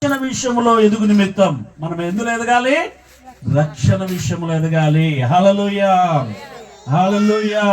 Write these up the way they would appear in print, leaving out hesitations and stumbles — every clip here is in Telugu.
రక్షణ విషయంలో ఎదుగు నిమిత్తం మనం ఎందులో ఎదగాలి? రక్షణ విషయంలో ఎదగాలి. హల్లెలూయా, హల్లెలూయా.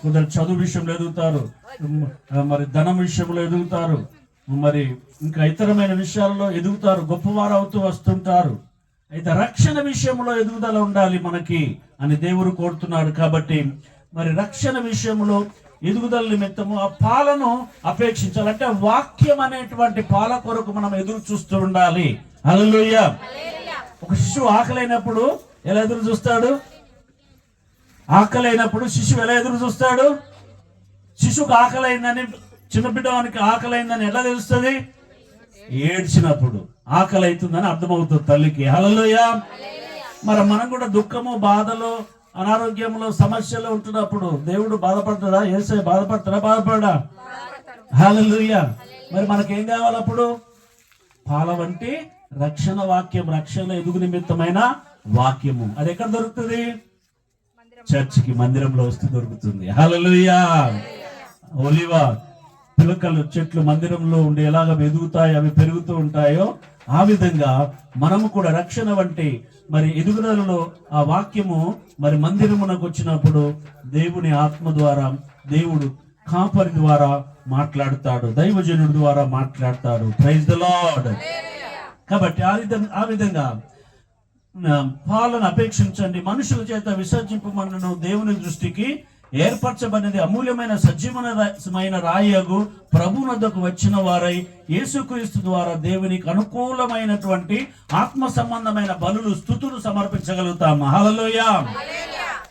కొందరు చదువు విషయంలో ఎదుగుతారు, మరి ధనం విషయంలో ఎదుగుతారు, మరి ఇంకా ఇతరమైన విషయాల్లో ఎదుగుతారు, గొప్పవారు అవుతూ వస్తుంటారు. అయితే రక్షణ విషయంలో ఎదుగుదల ఉండాలి మనకి అని దేవుడు కోరుతున్నాడు. కాబట్టి మరి రక్షణ విషయంలో ఎదుగుదల నిమిత్తము ఆ పాలను అపేక్షించాలంటే వాక్యం అనేటువంటి పాల కొరకు మనం ఎదురు చూస్తూ ఉండాలి. హల్లెలూయా. ఒక శిశువు ఆకలైనప్పుడు ఎలా ఎదురు చూస్తాడు? ఆకలైనప్పుడు శిశువు ఎలా ఎదురు చూస్తాడు? శిశువుకు ఆకలైందని, చిన్న బిడ్డవానికి ఆకలైందని ఎలా తెలుస్తుంది? ఏడ్చినప్పుడు ఆకలి అవుతుందని అర్థమవుతుంది తల్లికి. హల్లెలూయా. మరి మనం కూడా దుఃఖము, బాధలో, అనారోగ్యంలో, సమస్యలో ఉంటున్నప్పుడు దేవుడు బాధపడతాడా? యేసయ్య బాధపడతాడా? బాధపడా? హల్లెలూయా. మరి మనకేం కావాలి అప్పుడు? పాల వంటి రక్షణ వాక్యం, రక్షణ ఎదుగు నిమిత్తమైన వాక్యము. అది ఎక్కడ దొరుకుతుంది? చర్చికి, మందిరంలో వస్తూ దొరుకుతుంది. హల్లెలూయా. ఒలివ పిలకలు చెట్లు మందిరంలో ఉండి ఎలాగ ఎదుగుతాయో, అవి పెరుగుతూ ఉంటాయో, ఆ విధంగా మనము కూడా రక్షణ వంటి మరి ఎదుగుదలలో ఆ వాక్యము మరి మందిరమునకు వచ్చినప్పుడు దేవుని ఆత్మ ద్వారా, దేవుడు కాపరి ద్వారా మాట్లాడుతాడు, దైవజనుడి ద్వారా మాట్లాడతాడు. Praise the Lord. కాబట్టి ఆ విధంగా పాలన అపేక్షించండి. మనుషుల చేత విసర్జింపమన్నను దేవుని దృష్టికి ఏర్పరచబడినది అమూల్యమైన సజీవమైన రాయగు ప్రభువునొద్దకు వచ్చిన వారై యేసుక్రీస్తు ద్వారా దేవునికి అనుకూలమైనటువంటి ఆత్మ సంబంధమైన బలులు, స్తుతులు సమర్పించగలుగుతాము. హల్లెలూయా.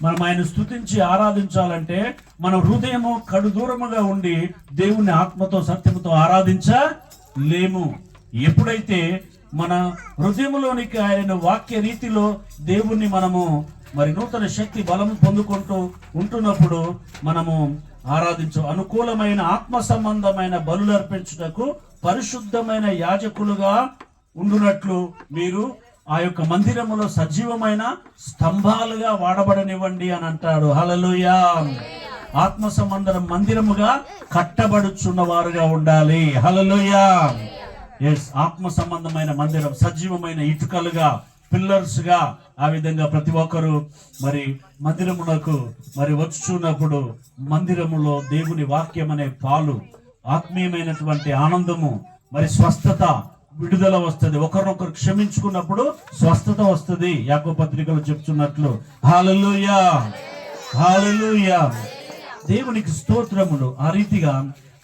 మనం ఆయన స్తుతించి ఆరాధించాలంటే మన హృదయము కడు దూరముగా ఉండి దేవుని ఆత్మతో, సత్యముతో ఆరాధించలేము. ఎప్పుడైతే మన హృదయములోనికి ఆయన వాక్య రీతిలో దేవుణ్ణి మనము మరి నూతన శక్తి, బలము పొందుకుంటూ ఉంటున్నప్పుడు మనము అనుకూలమైన ఆత్మ సంబంధమైన బలులు అర్పించుటకు పరిశుద్ధమైన యాజకులుగా ఉండునట్లు మీరు ఆ యొక్క మందిరములో సజీవమైన స్తంభాలుగా వాడబడనివ్వండి అని అంటాడు. హల్లెలూయా. ఆత్మ సంబంధం మందిరముగా కట్టబడుచున్న వారుగా ఉండాలి. హల్లెలూయా. ఎస్, ఆత్మ సంబంధమైన మందిరం, సజీవమైన ఇటుకలుగా, పిల్లర్స్ గా, ఆ విధంగా ప్రతి ఒక్కరు మరి మందిరమునకు మరి వచ్చుచున్నప్పుడు మందిరములో దేవుని వాక్యం అనే పాలు, ఆత్మీయమైనటువంటి ఆనందము, మరి స్వస్థత, విడుదల వస్తుంది. ఒకరినొకరు క్షమించుకున్నప్పుడు స్వస్థత వస్తుంది. యాకోబు పత్రికలో చెప్తున్నట్లు. హల్లెలూయా, హల్లెలూయా. దేవునికి స్తోత్రములు. ఆ రీతిగా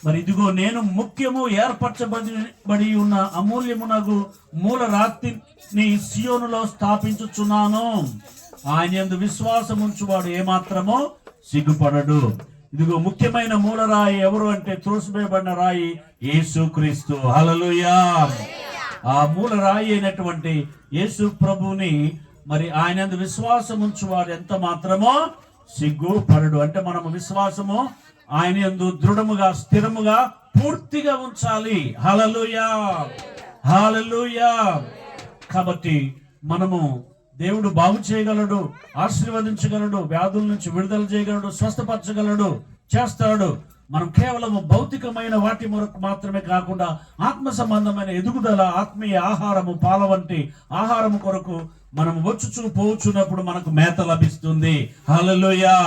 మరి ఇదిగో నేను ముఖ్యము ఏర్పరచబడి ఉన్న అమూల్యమునగు మూల రాతిని సియోనులో స్థాపించుచున్నాను. ఆయన యందు విశ్వాసం ఉంచువాడు ఏమాత్రమో సిగ్గుపడడు. ఇదిగో ముఖ్యమైన మూల రాయి ఎవరు అంటే త్రోసివేయబడిన రాయి యేసుక్రీస్తు. హల్లెలూయా. ఆ మూల రాయి అయినటువంటి యేసు ప్రభుని మరి ఆయన యందు విశ్వాసం ఉంచువాడు ఎంత మాత్రమో సిగ్గుపడడు. అంటే మనము విశ్వాసము ఆయన యందు దృఢముగా, స్థిరముగా, పూర్తిగా ఉంచాలి. హల్లెలూయా, హల్లెలూయా. కాబట్టి మనము దేవుడు బాగు చేయగలడు, ఆశీర్వదించగలడు, వ్యాధుల నుంచి విడుదల చేయగలడు, స్వస్థపరచగలడు, చేస్తాడు. మనం కేవలం భౌతికమైన వాటి వరకు మాత్రమే కాకుండా ఆత్మ సంబంధమైన ఎదుగుదల, ఆత్మీయ ఆహారము, పాల వంటి ఆహారము కొరకు మనం పోచున్నప్పుడు మనకు మేత లభిస్తుంది. హల్లెలూయా.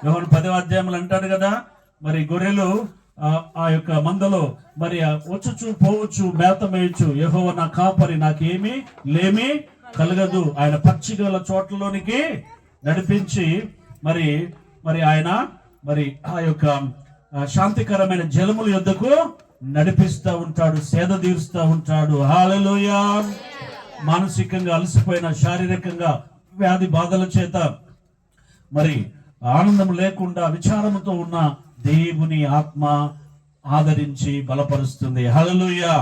యోహాను 10వ అధ్యాయంలో అంటాడు కదా, మరి గొర్రెలు ఆ యొక్క మందలో మరి పోవచ్చు, మేత మేయచ్చు. యెహోవా నా కాపరి, నాకేమీ లేమి కలగదు. ఆయన పచ్చిగల చోట్లలోనికి నడిపించి మరి మరి ఆయన మరి ఆ యొక్క శాంతికరమైన జలముల యొద్దకు నడిపిస్తూ ఉంటాడు, సేద తీరుస్తూ ఉంటాడు. హల్లెలూయా. మానసికంగా అలసిపోయిన, శారీరకంగా వ్యాధి బాధల చేత మరి ఆనందం లేకుండా విచారముతో ఉన్న దేవుని ఆత్మ ఆదరించి బలపరుస్తుంది. హల్లెలూయా.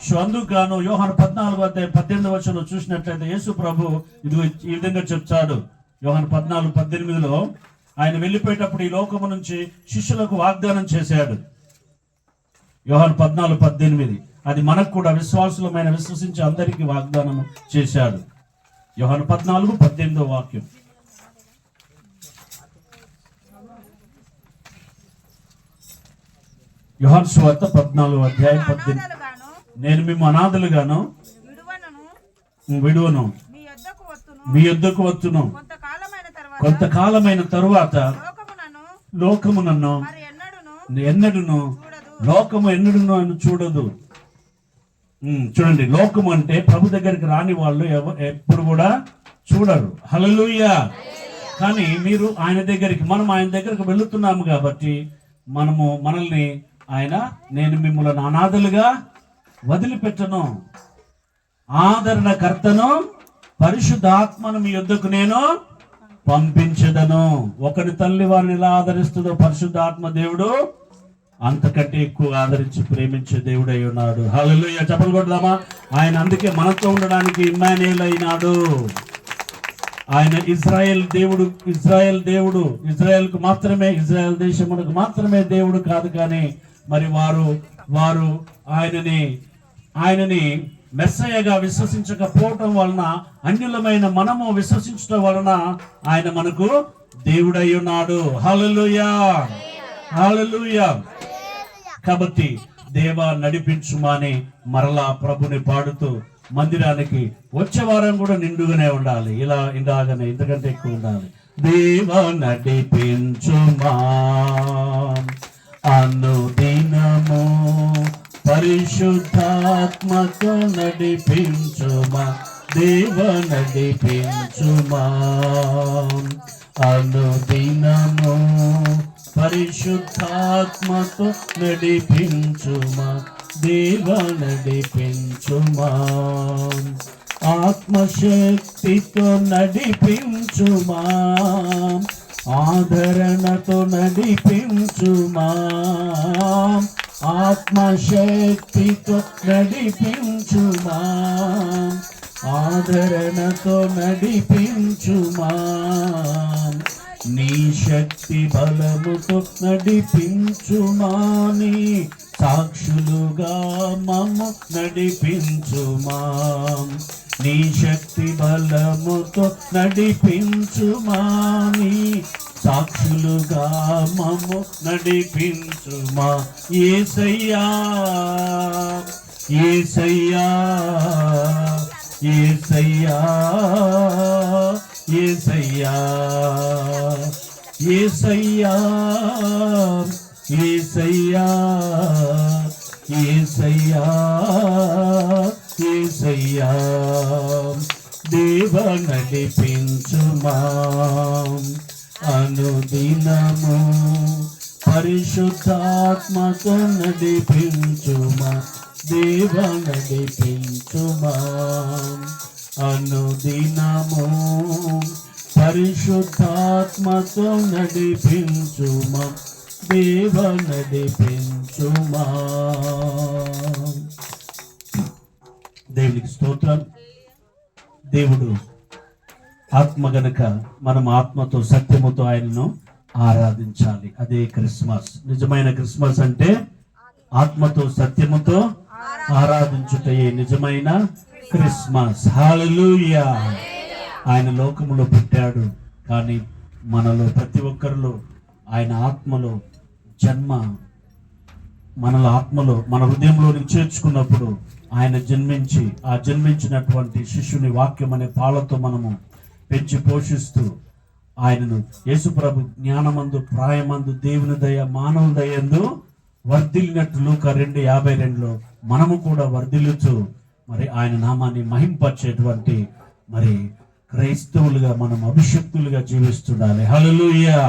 సో అందుకు యోహాను 14:18 చూసినట్లయితే యేసు ప్రభు ఇది ఈ విధంగా చెప్తాడు. యోహాను 14:18 ఆయన వెళ్ళిపోయేటప్పుడు ఈ లోకము నుంచి శిష్యులకు వాగ్దానం చేశాడు. యోహాను 14:18 అది మనకు కూడా విశ్వాసులమైన, విశ్వసించి అందరికీ వాగ్దానం చేశాడు. యోహాను 14:18 వాక్యం. యోహాను సువార్త 14వ అధ్యాయం 18. నేను మేము అనాథలుగాను విడువను, మీ యొద్దకు వచ్చును. కొంతకాలమైన తరువాత లోకము నన్ను ఎన్నడును చూడదు. చూడండి, లోకము అంటే ప్రభు దగ్గరికి రాని వాళ్ళు ఎప్పుడు కూడా చూడరు. హల్లెలూయా. కానీ మీరు ఆయన దగ్గరికి, మనం ఆయన దగ్గరికి వెళుతున్నాము కాబట్టి మనల్ని ఆయన, నేను మిమ్మల్ని అనాథలుగా వదిలిపెట్టను, ఆదరణకర్తను పరిశుద్ధాత్మను మీ యొద్దకు నేను పంపించదను. ఒకరి తల్లి వారిని ఎలా ఆదరిస్తుందో పరిశుద్ధాత్మ దేవుడు అంతకంటే ఎక్కువ ఆదరించి ప్రేమించే దేవుడు అయి ఉన్నాడు. హల్లెలూయా. చెప్పలు కొడదామా? ఆయన అందుకే మనతో ఉండడానికి ఇమ్మానుయేల్ అయినాడు. ఆయన ఇజ్రాయెల్ దేవుడు. ఇజ్రాయెల్కు మాత్రమే, ఇజ్రాయెల్ దేశమునకు మాత్రమే దేవుడు కాదు. కానీ మరి వారు ఆయనని మెస్సయ్యగా విశ్వసించకపోవటం వలన, అన్యులమైన మనము విశ్వసించడం వలన ఆయన మనకు దేవుడై ఉన్నాడు. హల్లెలూయా, హల్లెలూయా. కాబట్టి దేవా నడిపించుమని మరలా ప్రభుని పాడుతూ మందిరానికి వచ్చే వారం కూడా నిండుగానే ఉండాలి. ఇలాగనే ఇంతకంటే ఎక్కువ ఉండాలి. దేవా నడిపించుమా అనుదినము, పరిశుద్ధాత్మతో నడిపించుమా. దేవ నడిపించుమా అనుదినము, పరిశుద్ధాత్మతో నడిపించుమా. దేవ నడిపించుమా, ఆత్మశక్తితో నడిపించుమా, ఆదరణతో నడిపించుమా, ఆత్మశక్తితో నడిపించుమా, ఆదరణతో నడిపించుమా. నీ శక్తి బలముతో నడిపించుమా, నీ సాక్షులుగా మమ్ము నడిపించుమా. నీ శక్తి బలముతో నడిపించుమా, నీ సాక్షులుగా మమ్ము నడిపించుమా. యేసయ్యా, యేసయ్యా, యేసయ్యా, యేసయ్యా, యేసయ్యా, యేసయ్యా, యేసయ్యా, యేసయ్యా. దేవ నడిపించుమా అనుదినము, పరిశుద్ధాత్మతో నడిపించుమా. దేవ నడిపించుమా అనుదినము, పరిశుద్ధాత్మతో నడిపించుమా. దేవ నడిపించుమా. దేవునికి స్తోత్రం. దేవుడు ఆత్మ గనుక మనం ఆత్మతో సత్యముతో ఆయనను ఆరాధించాలి. అదే క్రిస్మస్. నిజమైన క్రిస్మస్ అంటే ఆత్మతో సత్యముతో ఆరాధించుటయే నిజమైన క్రిస్మస్. హల్లెలూయా. ఆయన లోకములో పుట్టాడు, కానీ మనలో ప్రతి ఒక్కరిలో ఆయన ఆత్మలో జన్మ, మనలో ఆత్మలో మన హృదయంలోనికి చేర్చుకున్నప్పుడు ఆయన జన్మించి, ఆ జన్మించినటువంటి శిష్యుని వాక్యం అనే పాలతో మనము పెంచి పోషిస్తూ ఆయనను యేసుప్రభు జ్ఞానమందు, ప్రాయమందు, దేవుని దయ, మానవ దయందు వర్ధిల్లినట్లు లూకా 2:52 మనము కూడా వర్ధిల్లుచు మరి ఆయన నామాన్ని మహింపరిచేటువంటి మరి క్రైస్తవులుగా మనం అభిషక్తులుగా జీవిస్తుండాలి. హల్లెలూయా,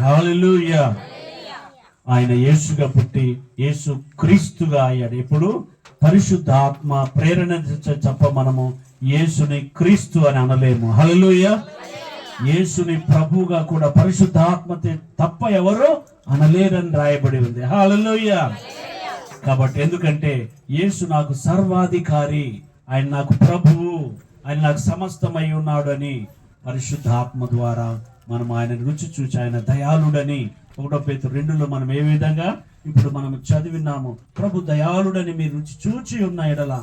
హల్లెలూయా. ఆయన యేసుగా పుట్టి యేసు క్రీస్తుగా అయ్యాడు. ఇప్పుడు పరిశుద్ధ ఆత్మ ప్రేరణ చెప్ప మనము యేసుని క్రీస్తు అని అనలేము. హల్లెలూయా. యేసుని ప్రభువుగా కూడా పరిశుద్ధ ఆత్మ తప్ప ఎవరు అనలేరని రాయబడి ఉంది. హల్లెలూయా. కాబట్టి ఎందుకంటే యేసు నాకు సర్వాధికారి, ఆయన నాకు ప్రభువు, ఆయన నాకు సమస్తమై ఉన్నాడు అని పరిశుద్ధ ఆత్మ ద్వారా మనం ఆయన రుచి చూచి ఆయన దయాళుడని 1 పేతురు 2లో మనం ఏ విధంగా ఇప్పుడు మనం చదివినాము. ప్రభు దయాళుడని మీరు రుచి చూచి ఉన్న ఎడల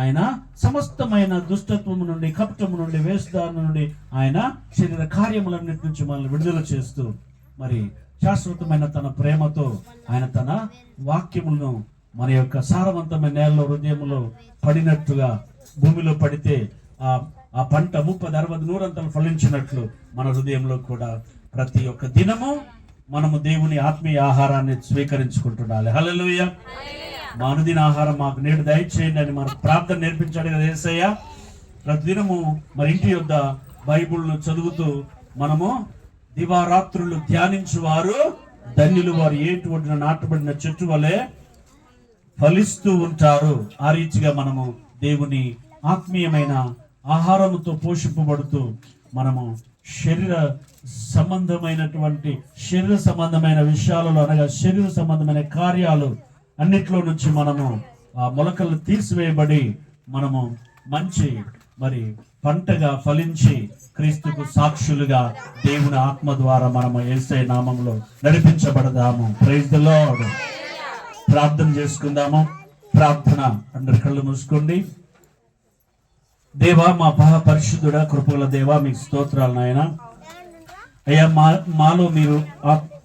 ఆయన సమస్తమైన దుష్టత్వము నుండి, కపటము నుండి, వేషధారణ నుండి ఆయన శరీర కార్యములన్నిటి నుంచి మనల్ని విడుదల చేస్తూ మరి శాశ్వతమైన తన ప్రేమతో ఆయన తన వాక్యములను మన యొక్క సారవంతమైన నేలలో హృదయంలో పడినట్టుగా భూమిలో పడితే ఆ పంట 30, 60, 100 ఫలించినట్లు మన హృదయంలో కూడా ప్రతి ఒక్క దినము మనము దేవుని ఆత్మీయ ఆహారాన్ని స్వీకరించుకుంటుండాలి. హల్లెలూయా. మా అనుదిన ఆహారం మాకు నేడు దయచేయండి అని మనకు ప్రార్థన నేర్పించాడు కదా యేసయ్య. ప్రతిదినము మరి ఇంటి యొద్ద బైబిల్ను చదువుతూ మనము దివారాత్రులు ధ్యానించువారు ధన్యులు, వారు ఏటువంటి నాటబడిన చెట్టు వలె ఫలిస్తూ ఉంటారు. ఆ రీతిగా మనము దేవుని ఆత్మీయమైన ఆహారముతో పోషింపబడుతూ మనము శరీర సంబంధమైన విషయాలలో అనగా శరీర సంబంధమైన కార్యాలు అన్నిట్లో నుంచి మనము ఆ మొలకలు తీసివేయబడి మనము మంచి మరి పంటగా ఫలించి క్రీస్తుకు సాక్షులుగా దేవుని ఆత్మ ద్వారా మనము యేసయ్య నామములో నడిపించబడదాము. Praise the lord. ప్రార్థన చేసుకుందాము. ప్రార్థన. అందరి కళ్ళు మూసుకోండి. దేవా, మా పరిశుద్ధుడా, కృపగల దేవా, మీకు స్తోత్రాలు నాయన. అయ్యా, మాలో మీరు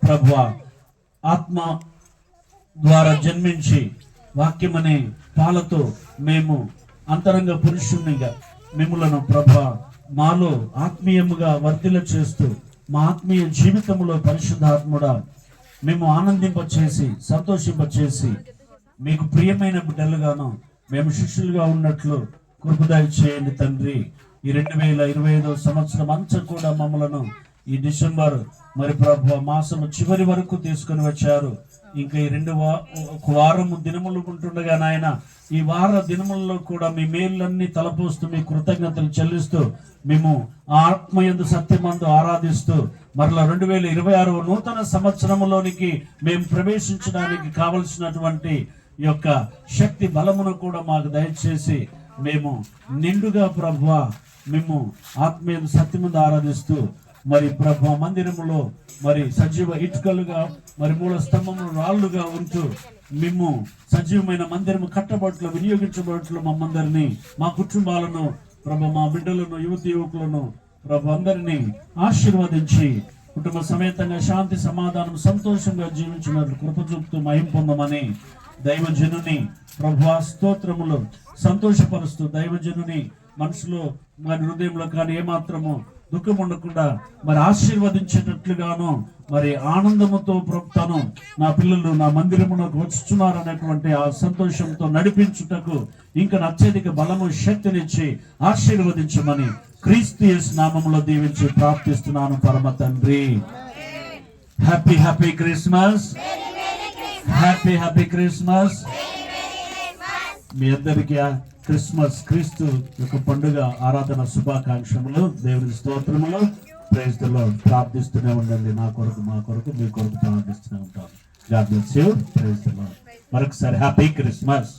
ప్రభువా ఆత్మ ద్వారా జన్మించి వాక్యమనే పాలతో మేము అంతరంగ పురుషునిగా మిమ్ములను ప్రభువా మాలో ఆత్మీయముగా వర్ధిల్ల చేస్తూ మా ఆత్మీయ జీవితంలో పరిశుద్ధాత్ముడా మేము ఆనందింపచేసి సంతోషింపచేసి మీకు ప్రియమైన బిడ్డలుగాను మేము శిష్యులుగా ఉన్నట్లు కృపదయ చేయండి తండ్రి. ఈ 2025 సంవత్సరం అంతా కూడా మమ్మలను ఈ డిసెంబర్ మరి ప్రభు మాసము చివరి వరకు తీసుకొని వచ్చారు. ఇంకా ఈ 2 వారము దినములు ఉంటుండగా నాయన ఈ వార దినములలో కూడా మీ మేళ్ళన్నీ తలపోస్తూ మీ కృతజ్ఞతలు చెల్లిస్తూ మేము ఆత్మయందు సత్యమందు ఆరాధిస్తూ మరలా 2026 నూతన సంవత్సరంలోనికి మేము ప్రవేశించడానికి కావలసినటువంటి ఈ యొక్క శక్తి బలమును కూడా మాకు దయచేసి మేము నిండుగా ప్రభువా మేము ఆత్మీయ సత్యమందు ఆరాధిస్తూ మరి ప్రభు మందిరములో మరి సజీవ ఇటుకలుగా మరి మూల స్తంభములు రాళ్లుగా ఉంటూ మేము సజీవమైన మందిరము కట్టబట్లు వినియోగించబట్లు మమ్మందరినీ మా కుటుంబాలను ప్రభు మా బిడ్డలను యువకులను ప్రభు అందరినీ ఆశీర్వదించి కుటుంబ సమేతంగా శాంతి సమాధానం సంతోషంగా జీవించినట్లు కృప చూపుతూ మహిమ పొందమని దైవజనుని ప్రభు స్తోత్రములు సంతోషపరుస్తూ దైవజనుని మనసులో మరి హృదయంలో కానీ ఏమాత్రము దుఃఖం ఉండకుండా మరి ఆశీర్వదించేటట్లుగాను మరి ఆనందముతో ప్రభుత్వం నా పిల్లలు నా మందిరమునకు వచ్చుచున్నారు అనేటువంటి ఆ సంతోషంతో నడిపించుటకు ఇంకా అత్యధిక బలము శక్తినిచ్చి ఆశీర్వదించమని క్రీస్తు యేసు నామములో దీవించి ప్రార్థిస్తున్నాను పరమ తండ్రి. Happy Christmas. Happy Christmas. మీ అందరికీ క్రిస్మస్ క్రీస్తు యొక్క పండుగ ఆరాధన శుభాకాంక్షలు, దేవుని స్తోత్రములు. Praise the lord. ప్రార్థిస్తూనే ఉండండి. నా కొరకు మా కొరకు మీ కొరకు ప్రార్థిస్తూనే ఉంటాను. God bless you. Praise the Lord. మరొకసారి హ్యాపీ క్రిస్మస్.